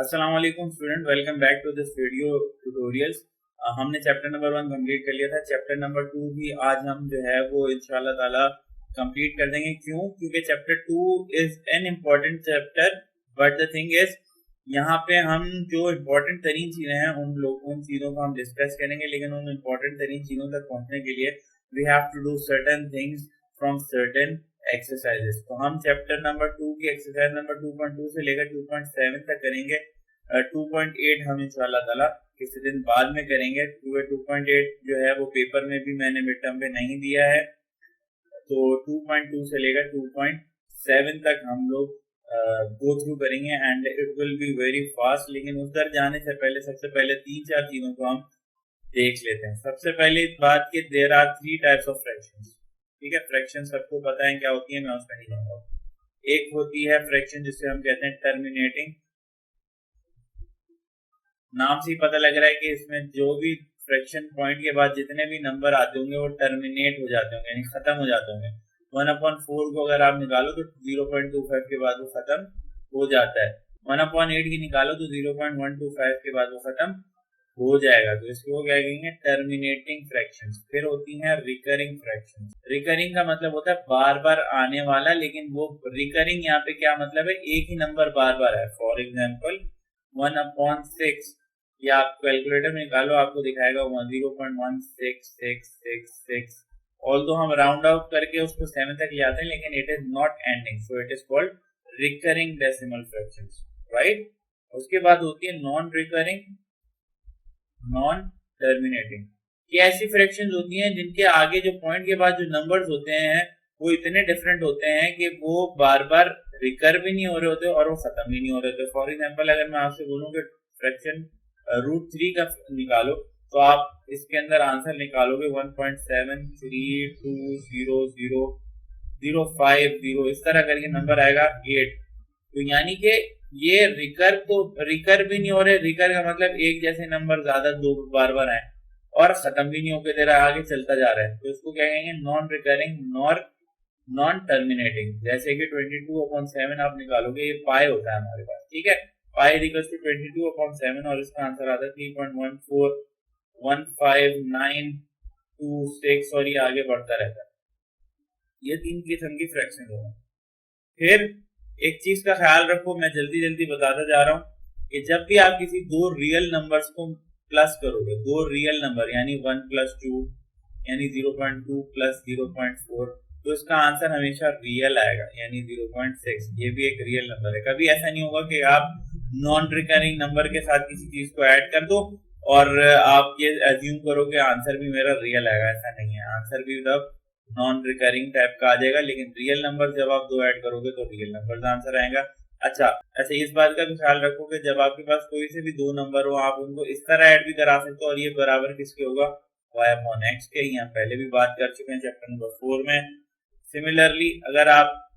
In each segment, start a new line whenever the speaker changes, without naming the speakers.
अस्सलाम वालेकुम student, welcome back to this video tutorials. हमने चैप्टर नंबर 1 कंप्लीट कर लिया था। चैप्टर नंबर 2 भी आज हम जो है वो इंशाल्लाह ताला कंप्लीट कर देंगे। क्यों? क्योंकि chapter 2 is an important chapter, but the thing is यहाँ पे हम जो इम्पोर्टेंट तरीन चीजें हैं उन चीजों को हम डिस्कस करेंगे, लेकिन उन इम्पोर्टेंट तरीन चीजों तक पहुंचने के लिए we have to do certain things from certain exercises. तो हम चैप्टर नंबर 2 की एक्सरसाइज नंबर 2.2 से लेकर 2.7 तक करेंगे। 2.8 हम इंशाल्लाह ताला किसी दिन बाद में करेंगे। 2.8 जो है वो पेपर में भी मैंने मिड टर्म पे नहीं दिया है। तो 2.2 से लेकर 2.7 तक हम लोग गो थ्रू करेंगे and it will be very fast. लेकिन उधर जाने से पहले सबसे पहले 3-4 चीजों को हम देख लेते हैं। सबसे पहले इस बात के there are 3 types of fractions. ठीक है, फ्रैक्शन सबको पता है क्या होती है, मैं उसमें नहीं जाऊंगा। एक होती है फ्रैक्शन जिसे हम कहते हैं टर्मिनेटिंग। नाम से ही पता लग रहा है कि इसमें जो भी फ्रैक्शन पॉइंट के बाद जितने भी नंबर आते होंगे वो टर्मिनेट हो जाते होंगे, यानी खत्म हो जाते होंगे। 1/4 को अगर आप निकालो तो 0.25 के बाद वो खत्म हो जाता है। 1/8 की निकालो तो 0.125 के बाद वो खत्म हो जाएगा। तो इसको क्या कहेंगे? Terminating fractions. फिर होती हैं रिकरिंग फ्रैक्शंस। रिकरिंग का मतलब होता है बार बार आने वाला, लेकिन वो रिकरिंग यहाँ पे क्या मतलब है? एक ही नंबर बार बार है। फॉर एग्जाम्पल 1/6, या आप कैलकुलेटर में निकालो, आपको दिखाएगा 0.16666। ऑल्दो हम राउंड आउट करके उसको 7 तक ले आते हैं, लेकिन it is not ending, so it is called recurring decimal fractions, right. उसके बाद होती है नॉन रिकरिंग, नॉन टर्मिनेटिंग। ये ऐसी फ्रैक्शंस होती हैं जिनके आगे जो पॉइंट के बाद जो नंबर्स होते हैं वो इतने डिफरेंट होते हैं कि वो बार बार रिकर भी नहीं हो रहे होते और वो खत्म भी नहीं हो रहे होते। फॉर एग्जाम्पल अगर मैं आपसे बोलूं कि फ्रैक्शन √3 का निकालो, तो आप इसके अंदर आंसर निकालोगे 1.7320005 इस तरह करके नंबर आएगा 8। तो यानी कि ये रिकर भी नहीं हो रहे। रिकर का मतलब एक जैसे नंबर ज्यादा दो बार बार आए और खत्म भी नहीं होकर दे रहा, आगे चलता जा रहा है। तो इसको क्या कहेंगे? Non recurring, non terminating. जैसे कि 22/7 आप निकालोगे, ये पाई होता है हमारे पास, ठीक है। पाई इक्वल्स टू 22/7 और इसका आंसर आता है 3.1415926 और ये आगे बढ़ता रहता है। ये 3 किस्म की फ्रैक्शन होगा। फिर एक चीज का ख्याल रखो, मैं जल्दी जल्दी बताता जा रहा हूं कि जब भी आप किसी दो रियल नंबर्स को प्लस करोगे, दो रियल नंबर यानी 1 + 2 यानी 0.2 + 0.4, तो इसका आंसर हमेशा रियल आएगा, यानी 0.6। ये भी एक रियल नंबर है। कभी ऐसा नहीं होगा कि आप नॉन रिकरिंग नंबर के साथ किसी चीज को ऐड कर दो और आप ये एज्यूम करो कि आंसर भी मेरा रियल आएगा। ऐसा नहीं है, आंसर भी तब नॉन रिकरिंग टाइप का आ जाएगा, लेकिन रियल नंबर जब आप दो ऐड करोगे तो रियल नंबर आंसर आएगा। अच्छा, ऐसे इस बात का भी ख्याल रखो कि जब आपके पास कोई से भी दो नंबर हो, आप उनको इस तरह ऐड भी करा सकते हो और ये बराबर किसके होगा? y/x के। यहाँ पहले भी बात कर चुके हैं चैप्टर नंबर 4 में। सिमिलरली अगर आप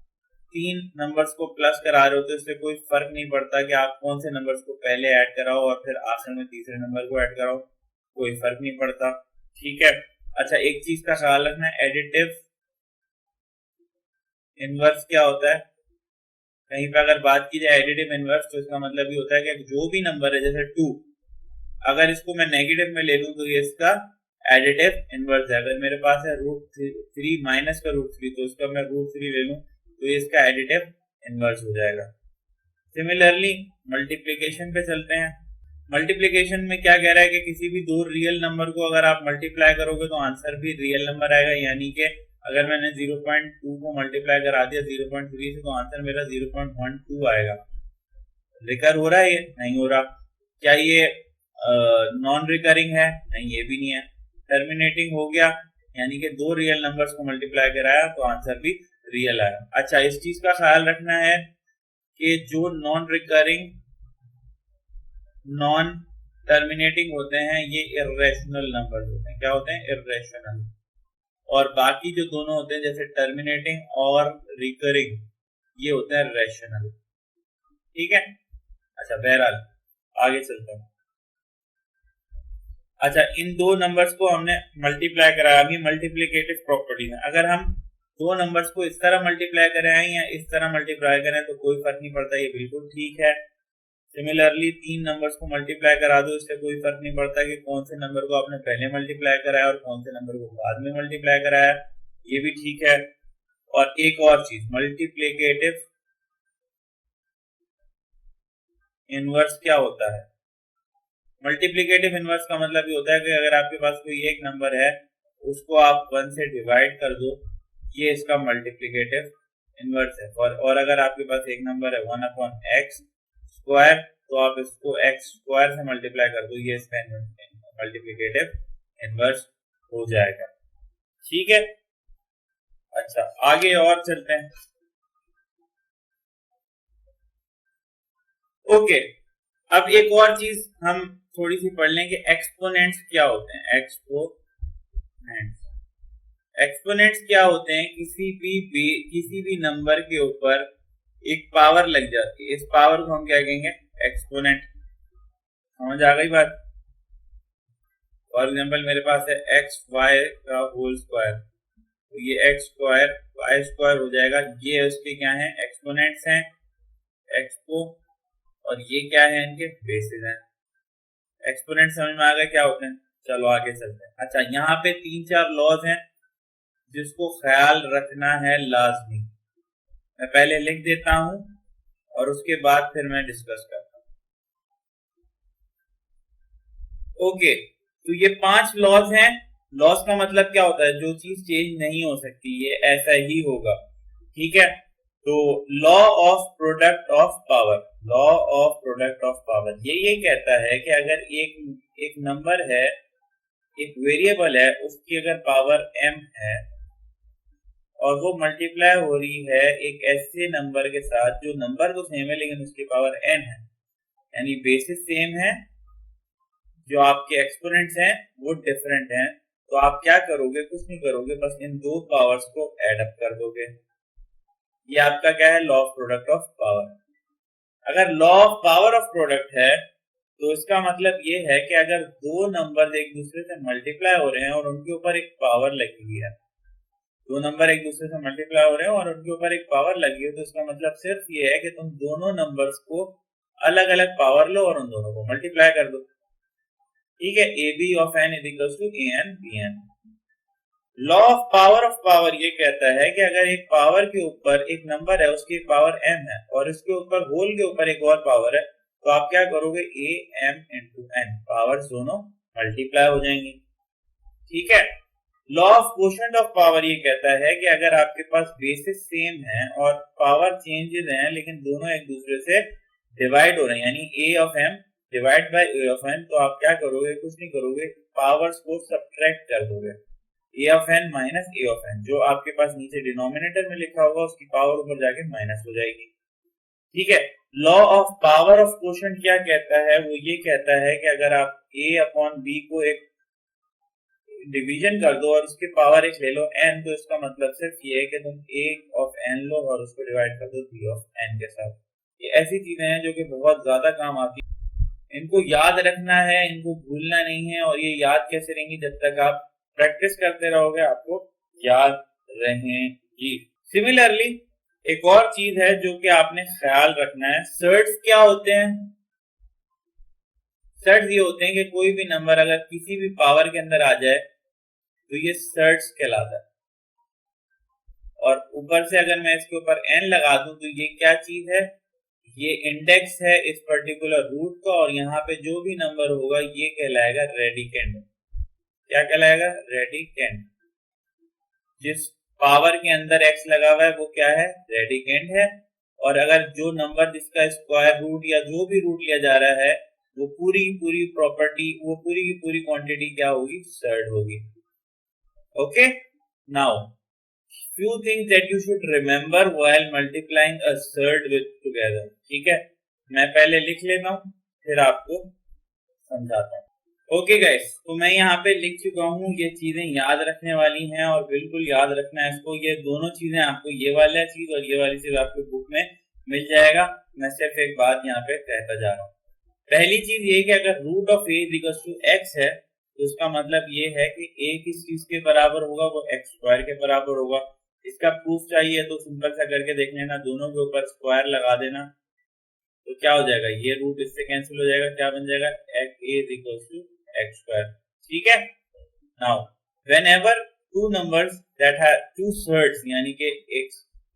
3 नंबर्स को प्लस करा रहे हो तो इससे कोई फर्क नहीं पड़ता कि आप कौन से नंबर्स को पहले ऐड कराओ और फिर आखिर में तीसरे नंबर को ऐड कराओ, कोई फर्क नहीं पड़ता, ठीक है। अच्छा, एक चीज का ख्याल रखना, एडिटिव इनवर्स क्या होता है? कहीं पे अगर बात की जाए एडिटिव इनवर्स, तो इसका मतलब ये होता है कि जो भी नंबर है, जैसे 2, अगर इसको मैं नेगेटिव में ले लूं तो ये इसका एडिटिव इनवर्स है। अगर मेरे पास है √3 माइनस का √3, तो इसका मैं √3 ले लूं तो ये इसका एडिटिव इनवर्स हो जाएगा। सिमिलरली मल्टीप्लीकेशन पे चलते हैं। मल्टीप्लीकेशन में क्या कह रहा है कि किसी भी दो रियल नंबर को अगर आप मल्टीप्लाई करोगे तो आंसर भी रियल नंबर आएगा। यानी कि अगर मैंने 0.2 को मल्टीप्लाई करा दिया 0.3 से, तो आंसर मेरा 0.12 आएगा। रिकर हो रहा है? ये नहीं हो रहा। क्या ये नॉन रिकरिंग है? नहीं, ये भी नहीं है। टर्मिनेटिंग हो गया, यानी कि दो रियल नंबर्स को मल्टीप्लाई कराया तो आंसर भी रियल आया। अच्छा, इस चीज का ख्याल रखना है कि जो नॉन रिकरिंग, नॉन टर्मिनेटिंग होते हैं ये इर्रेशनल नंबर होते हैं। क्या होते हैं? इर्रेशनल। और बाकी जो दोनों होते हैं जैसे टर्मिनेटिंग और रिकरिंग, ये होते हैं रेशनल, ठीक है। अच्छा, बहरहाल आगे चलते हैं। अच्छा, इन दो नंबर्स को हमने मल्टीप्लाई कराया। अभी मल्टीप्लिकेटिव प्रॉपर्टी में अगर हम दो नंबर्स को इस तरह मल्टीप्लाई करें या इस तरह मल्टीप्लाई करें तो कोई फर्क नहीं पड़ता, ये बिल्कुल ठीक है। सिमिलरली 3 नंबर्स को मल्टीप्लाई करा दो, इससे कोई फर्क नहीं पड़ता कि कौन से नंबर को आपने पहले मल्टीप्लाई कराया और कौन से नंबर को बाद में मल्टीप्लाई कराया, ये भी ठीक है। और एक और चीज, मल्टीप्लिकेटिव इनवर्स क्या होता है? मल्टीप्लिकेटिव इनवर्स का मतलब ये होता है कि अगर आपके पास कोई एक नंबर है, उसको आप 1 से डिवाइड कर दो, ये इसका मल्टीप्लिकेटिव इनवर्स है। और अगर आपके पास एक नंबर है 1/x स्क्वायर, तो आप इसको x स्क्वायर से मल्टीप्लाई कर दो, ये इसका मल्टीप्लिकेटिव इनवर्स हो जाएगा। ठीक है, अच्छा आगे और चलते हैं। ओके, अब एक और चीज हम थोड़ी सी पढ़ लें कि एक्सपोनेंट्स क्या होते हैं। एक्सपोनेंट्स क्या होते हैं? किसी भी नंबर के ऊपर एक पावर लग जाती है, इस पावर को हम क्या कहेंगे? एक्सपोनेंट। समझ आ गई बात? फॉर एग्जाम्पल मेरे पास है एक्स वाई का होल स्क्वायर, तो ये एक्स स्क्वायर वाई स्क्वायर हो जाएगा। ये उसके क्या है? एक्सपोनेंट्स हैं, एक्सपो, और ये क्या है? इनके बेसिस हैं। एक्सपोनेंट समझ में आ गया क्या होते हैं? चलो आगे चलते हैं। अच्छा, यहाँ पे 3-4 लॉज हैं जिसको ख्याल रखना है लाजमी। मैं पहले लिख देता हूं और उसके बाद फिर मैं डिस्कस करता हूं। ओके, तो ये 5 लॉज हैं। लॉज का मतलब क्या होता है? जो चीज चेंज नहीं हो सकती, ये ऐसा ही होगा। ठीक है, तो law of product of power, law of product of power ये कहता है कि अगर एक नंबर है, एक वेरिएबल है, उसकी अगर पावर m है और वो मल्टीप्लाई हो रही है एक ऐसे नंबर के साथ जो नंबर तो सेम है लेकिन उसकी पावर n है, यानी बेसिस सेम है, जो आपके एक्सपोनेंट्स हैं वो डिफरेंट हैं, तो आप क्या करोगे? कुछ नहीं करोगे, बस इन दो पावर्स को ऐड अप कर दोगे। ये आपका क्या है? Law of product of power. अगर law of power of product है तो इसका मतलब ये है कि अगर दो नंबर एक दूसरे से मल्टीप्लाई हो रहे हैं और उनके ऊपर एक पावर लगी हुई है, दो नंबर एक दूसरे से मल्टीप्लाई हो रहे हैं और उनके ऊपर एक पावर लगी है, तो इसका मतलब सिर्फ ये है कि तुम दोनों नंबर्स को अलग अलग पावर लो और उन दोनों को मल्टीप्लाई कर दो। ठीक है, a b of n is equal to a n b n. Law of power ये कहता है कि अगर एक पावर के ऊपर एक नंबर है, उसकी पावर m है और इसके ऊपर होल के ऊपर एक और पावर है, तो आप क्या करोगे? a m into n, powers दोनों मल्टीप्लाई हो जाएंगी। ठीक है, law of quotient of power ये कहता है कि अगर आपके पास बेसिस सेम है और पावर चेंजेस हैं लेकिन दोनों एक दूसरे से डिवाइड हो रहे हैं, यानी a of m divide by a of n, तो आप क्या करोगे? कुछ नहीं करोगे, पावर्स को सब्ट्रैक्ट कर दोगे। a of n minus a of n, जो आपके पास नीचे डिनोमिनेटर में लिखा होगा उसकी पावर ऊपर जाके माइनस हो जाएगी। ठीक है, law of power of quotient क्या कहता है? वो ये कहता है कि अगर आप a अपॉन b को एक डिवीजन कर दो और उसके पावर एक ले लो n, तो इसका मतलब सिर्फ ये है कि तुम a ऑफ n लो और उसको डिवाइड कर दो b ऑफ n के साथ। ये ऐसी चीजें हैं जो कि बहुत ज्यादा काम आती है, इनको याद रखना है, इनको भूलना नहीं है। और ये याद कैसे रहेंगी? जब तक आप प्रैक्टिस करते रहोगे आपको याद रहेंगी। सिमिलरली एक और चीज है जो कि आपने ख्याल रखना है, सर्ट्स क्या होते हैं? सर्ट्स ये होते हैं कि कोई भी नंबर अगर किसी भी पावर के अंदर आ जाए तो ये सर्ट्स कहलाता है। और ऊपर से अगर मैं इसके ऊपर n लगा दूं तो ये क्या चीज है? ये इंडेक्स है इस पर्टिकुलर रूट का, और यहाँ पे जो भी नंबर होगा ये कहलाएगा रेडिकेंड। क्या कहलाएगा? रेडिकेंड। जिस पावर के अंदर x लगा हुआ है वो क्या है? रेडिकेंड है। और अगर जो नंबर जिसका स्क्वायर रूट या जो भी रूट लिया जा रहा है वो पूरी की पूरी प्रॉपर्टी, वो पूरी की पूरी क्वांटिटी क्या होगी? सर्ट होगी। Okay, now few things that you should remember while multiplying a surd with together। ठीक है, मैं पहले लिख लेता हूं फिर आपको समझाता हूं। ओके गाइस, तो मैं यहाँ पे लिख चुका हूँ, ये चीजें याद रखने वाली हैं और बिल्कुल याद रखना है इसको। ये दोनों चीजें आपको, ये वाला चीज और ये वाली चीज आपको बुक में मिल जाएगा। मैं सिर्फ एक बात यहाँ पे कहता जा रहा हूँ। पहली चीज ये कि अगर root of a equal to x है तो इसका मतलब ये है कि a किस चीज के बराबर होगा? वो x स्क्वायर के बराबर होगा। इसका प्रूफ चाहिए तो सिंपल सा करके देख लेना, दोनों के ऊपर स्क्वायर लगा देना। तो क्या हो जाएगा, ये रूट इससे कैंसिल हो जाएगा, क्या बन जाएगा, a is equals to x square। ठीक है। Now whenever two numbers that have two surds, यानी कि एक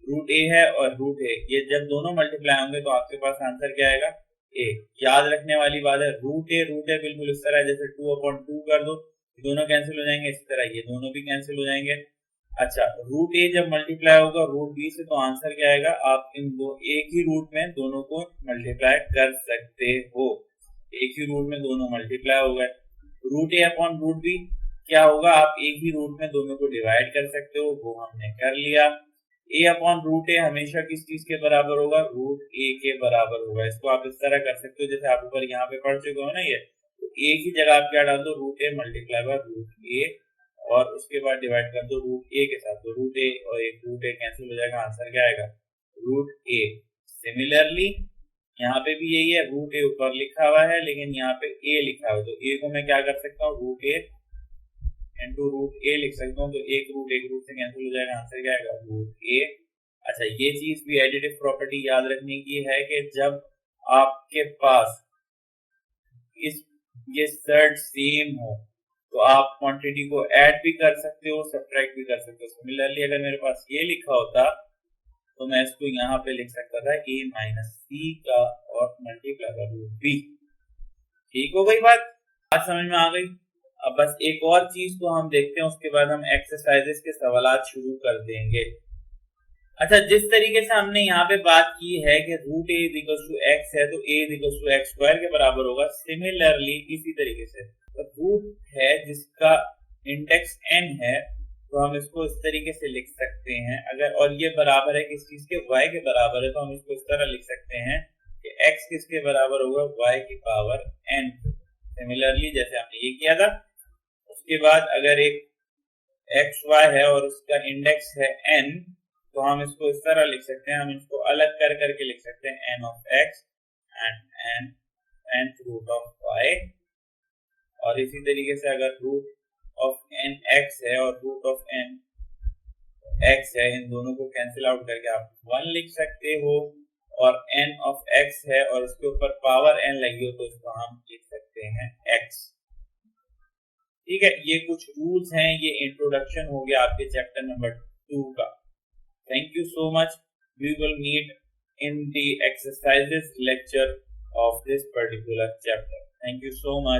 रूट a है और रूट a, ये जब दोनों मल्टीप्लाई होंगे तो आपके पास आंसर क्या आएगा, a। याद रखने वाली बात है, रूट a बिल्कुल इस तरह, जैसे 2/2 कर दो, दोनों कैंसिल हो जाएंगे, इसी तरह ये दोनों भी कैंसिल हो जाएंगे। अच्छा, रूट a जब मल्टीप्लाई होगा रूट b से, तो आंसर क्या आएगा, आप इन दो एक ही रूट में दोनों को मल्टीप्लाई कर सकते हो, एक ही रूट में दोनों मल्टीप्लाई हो गए। Root a upon root b क्या होगा, आप एक ही रूट में दोनों को डिवाइड कर सकते हो, वो हमने कर लिया। a अपॉन रूट a हमेशा किस चीज के बराबर होगा, रूट a के बराबर होगा। इसको आप इस तरह कर सकते हो, जैसे आप ऊपर यहाँ पे पढ़ चुके हो ना, ये तो एक ही जगह आप क्या डाल दो, root a multiply by root a, और उसके बाद डिवाइड कर दो रूट a के साथ, तो रूट a और एक रूट a कैंसिल हो जाएगा, आंसर क्या आएगा, रूट a। सिमिलरली यहाँ पे भी यही है, रूट a ऊपर लिखा हुआ है लेकिन यहाँ पे a लिखा हुआ है, तो a को मैं क्या कर सकता हूँ, root a into root a लिख सकता हूँ, तो एक रूट से कैंसिल हो जाएगा, आंसर क्या आएगा, रूट a। अच्छा, ये चीज भी एडिटिव प्रॉपर्टी याद रखने की है कि जब आपके पास ये सर्ड सेम हो तो आप क्वांटिटी को ऐड भी कर सकते हो, सब्ट्रैक्ट भी कर सकते हो। सिमिलरली अगर मेरे पास ये लिखा होता तो मैं इसको यहाँ पे लिख सकता था a माइनस सी का और मल्टीप्लाई बाय रूट b। ठीक हो गई बात समझ में आ गई। अब बस एक और चीज को हम देखते हैं, उसके बाद हम एक्सरसाइजेस के सवालात शुरू कर देंगे। अच्छा, जिस तरीके से हमने यहाँ पे बात की है कि root a equals to x है, तो a equals to x square के बराबर होगा। सिमिलरली इसी तरीके से रूट है जिसका इंडेक्स n है, तो हम इसको इस तरीके से लिख सकते हैं अगर, और ये बराबर है किस चीज के, y के बराबर है, तो हम इसको इस तरह लिख सकते हैं कि x किसके बराबर होगा, y की पावर n। सिमिलरली जैसे हमने ये किया था, उसके बाद अगर एक xy है और उसका इंडेक्स है n, तो हम इसको इस तरह लिख सकते हैं, हम इसको अलग कर करके लिख सकते हैं n of x and nth root of y। और इसी तरीके से अगर रूट ऑफ n x है और रूट ऑफ n x है, इन दोनों को कैंसिल आउट करके आप 1 लिख सकते हो, और n ऑफ x है और उसके ऊपर पावर n लगी हो तो इसको हम लिख सकते हैं x। ठीक है, ये कुछ रूल्स हैं, ये इंट्रोडक्शन हो गया आपके चैप्टर नंबर 2 का। Thank you so much. We will meet in the exercises lecture of this particular chapter. Thank you so much.